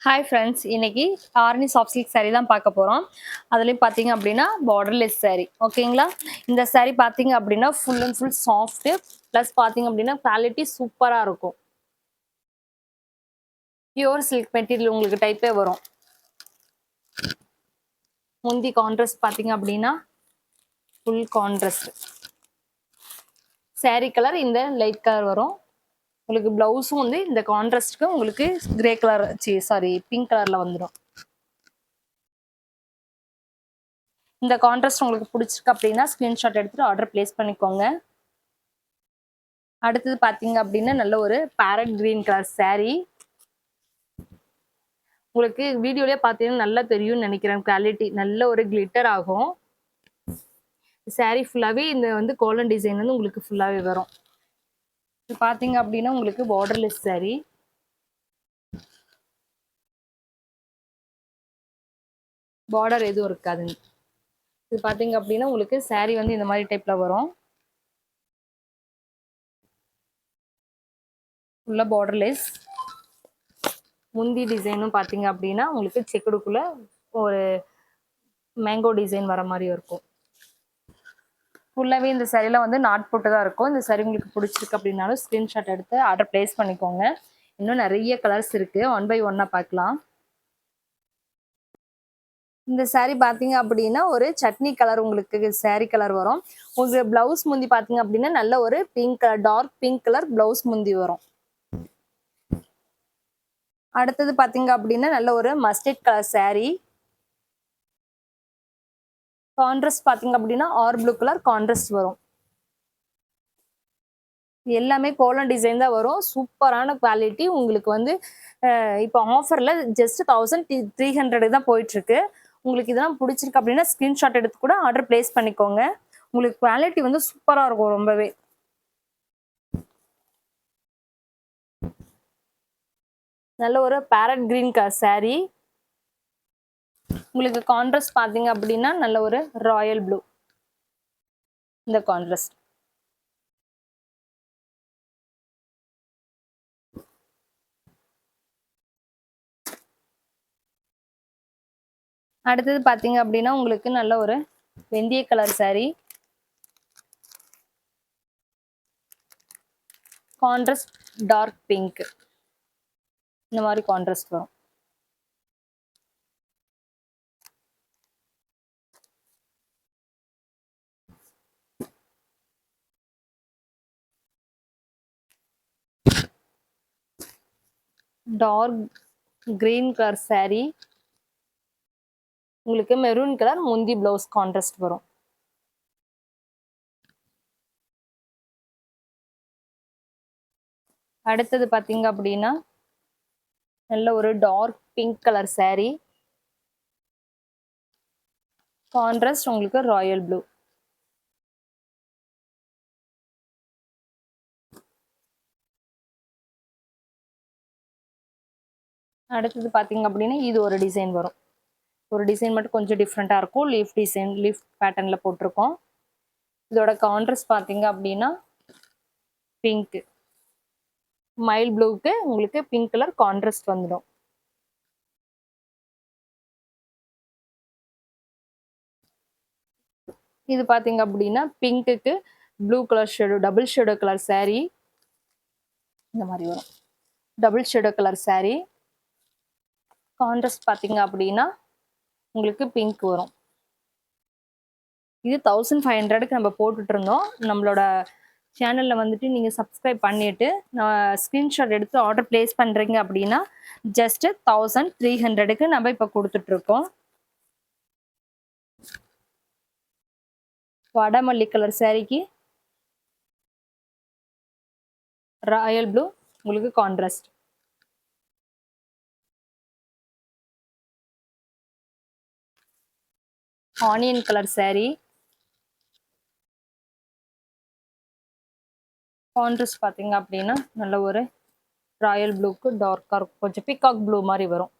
Hi friends. இன்னைக்கு Arani soft silk saree தான் பார்க்க போறோம். அதுலயும் பார்த்தீங்க அப்படின்னா பார்டர்லெஸ் saree. ஓகேங்களா? இந்த saree பார்த்தீங்க அப்படின்னா full and full soft plus பார்த்தீங்க அப்படின்னா குவாலிட்டி சூப்பரா இருக்கும். பியூர் சில்க் மெட்டீரியல் உங்களுக்கு டைப்பே வரும். முந்தி கான்ட்ராஸ்ட் பார்த்தீங்க அப்படின்னா ஃபுல் கான்ட்ராஸ்ட். saree கலர் இந்த லைட் கலர் வரும். உங்களுக்கு பிளவுஸும் வந்து இந்த கான்ட்ராஸ்ட்க்கு உங்களுக்கு கிரே கலர் பிங்க் கலர்ல வந்துடும். இந்த கான்ட்ராஸ்ட் உங்களுக்கு பிடிச்சிருக்கு அப்படின்னா ஸ்கிரீன்ஷாட் எடுத்துட்டு ஆர்டர் பிளேஸ் பண்ணிக்கோங்க. அடுத்தது பாத்தீங்க அப்படின்னா நல்ல ஒரு பேரட் கிரீன் கலர் saree. உங்களுக்கு வீடியோலயே பார்த்தீங்கன்னா நல்லா தெரியும்னு நினைக்கிறேன். குவாலிட்டி நல்ல ஒரு கிளிட்டர் ஆகும். saree ஃபுல்லாவே இந்த வந்து கோலன் டிசைன் வந்து உங்களுக்கு ஃபுல்லாவே வரும். இது பாத்தீங்க அப்படின்னா உங்களுக்கு பார்டர்லெஸ் saree. பார்டர் எதுவும் இருக்காதுங்க. இது பாத்தீங்க அப்படின்னா உங்களுக்கு saree வந்து இந்த மாதிரி டைப்ல வரும். ஃபுல்லா பார்டர்லெஸ். முந்தி டிசைனும் பாத்தீங்க அப்படின்னா உங்களுக்கு செக்குடுக்குள்ள ஒரு மேங்கோ டிசைன் வர மாதிரி இருக்கும். ஃபுல்லாவே இந்த சரியில வந்து நாட் போட்டு தான் இருக்கும். இந்த சரி உங்களுக்கு பிடிச்சிருக்கு அப்படின்னாலும் ஸ்கிரீன்ஷாட் எடுத்து ஆர்டர் பிளேஸ் பண்ணிக்கோங்க. இன்னும் நிறைய கலர்ஸ் இருக்கு. ஒன் பை ஒன்னா பார்க்கலாம். இந்த saree பாத்தீங்க அப்படின்னா ஒரு சட்னி கலர் உங்களுக்கு saree கலர் வரும். உங்களுக்கு பிளவுஸ் முந்தி பாத்தீங்க அப்படின்னா நல்ல ஒரு pink colour dark pink colour blouse முந்தி வரும். அடுத்தது பாத்தீங்க அப்படின்னா நல்ல ஒரு மஸ்டர்ட் கலர் saree. கான்ட்ராஸ்ட் பாத்தீங்க அப்படின்னா ஆர் ப்ளூ கலர் கான்ட்ராஸ்ட் வரும். எல்லாமே கோலம் டிசைன் தான் வரும். சூப்பரான குவாலிட்டி. உங்களுக்கு வந்து இப்போ ஆஃபர்ல ஜஸ்ட் 1300 தான் போயிட்டு இருக்கு. உங்களுக்கு இதெல்லாம் பிடிச்சிருக்கு அப்படின்னா ஸ்கிரீன்ஷாட் எடுத்து கூட ஆர்டர் பிளேஸ் பண்ணிக்கோங்க. உங்களுக்கு குவாலிட்டி வந்து சூப்பரா இருக்கும் ரொம்பவே. நல்ல ஒரு பேரட் கிரீன் கலர் saree. உங்களுக்கு கான்ட்ராஸ்ட் பாத்தீங்க அப்படின்னா நல்ல ஒரு ராயல் ப்ளூ. இந்த கான்ட்ராஸ்ட் அடுத்தது பாத்தீங்க அப்படின்னா உங்களுக்கு நல்ல ஒரு வெந்தய colour saree. Contrast dark pink. இந்த மாதிரி கான்ட்ராஸ்ட் வரும். Dark green colour saree. உங்களுக்கு மெரூன் கலர் முந்தி பிளவுஸ் கான்ட்ராஸ்ட் வரும். அடுத்தது பாத்தீங்க அப்படின்னா நல்ல ஒரு dark pink colour saree. Contrast உங்களுக்கு ராயல் ப்ளூ. அடுத்தது பாத்தீங்க அப்படின்னா இது ஒரு டிசைன் வரும். ஒரு டிசைன் மட்டும் கொஞ்சம் டிஃப்ரெண்டா இருக்கும். லீஃப் டிசைன் லீஃப் பேட்டர்ன்ல போட்டிருக்கோம். இதோட கான்ட்ராஸ்ட் பாத்தீங்க அப்படின்னா பிங்க். மைல் ப்ளூக்கு உங்களுக்கு பிங்க் கலர் கான்ட்ராஸ்ட் வந்துடும். இது பாத்தீங்க அப்படின்னா பிங்க்குக்கு blue colour shadow double shadow colour saree. இந்த மாதிரி வரும். Double shadow colour saree. Contrast பாத்தீங்க அப்படின்னா உங்களுக்கு பிங்க் வரும். இது 1500க்கு நம்ம போட்டுட்டு இருந்தோம். நம்மளோட சேனல்ல வந்துட்டு நீங்க சப்ஸ்கிரைப் பண்ணிட்டு ஸ்கிரீன்ஷாட் எடுத்து ஆர்டர் பிளேஸ் பண்றீங்க அப்படின்னா ஜஸ்ட் 1300க்கு நம்ம இப்ப கொடுத்துட்டு இருக்கோம். வடமல்லி கலர் சாரிக்கு ராயல் ப்ளூ உங்களுக்கு contrast. Onion colour saree. Contrast பாத்தீங்க அப்படின்னா நல்ல ஒரு ராயல் ப்ளூக்கு டார்க்கா இருக்கும். கொஞ்சம் பிகாக் ப்ளூ மாதிரி வரும்.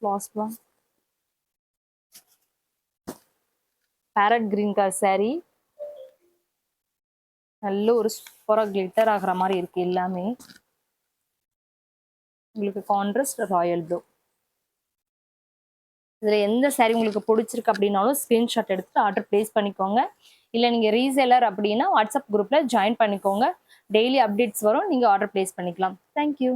Last one farad green colour saree. நல்ல ஒரு சூப்பராக கிளிட்டர் ஆகிற மாதிரி இருக்கு எல்லாமே. உங்களுக்கு கான்ட்ராஸ்ட் ராயல் ப்ளூ. இதில் எந்த சாரீ உங்களுக்கு பிடிச்சிருக்கு அப்படின்னாலும் ஸ்க்ரீன்ஷாட் எடுத்து ஆர்டர் ப்ளேஸ் பண்ணிக்கோங்க. இல்லை நீங்கள் ரீசேலர் அப்படின்னா வாட்ஸ்அப் குரூப்பில் ஜாயின் பண்ணிக்கோங்க. டெய்லி அப்டேட்ஸ் வரும், நீங்கள் ஆர்டர் ப்ளேஸ் பண்ணிக்கலாம். தேங்க்யூ.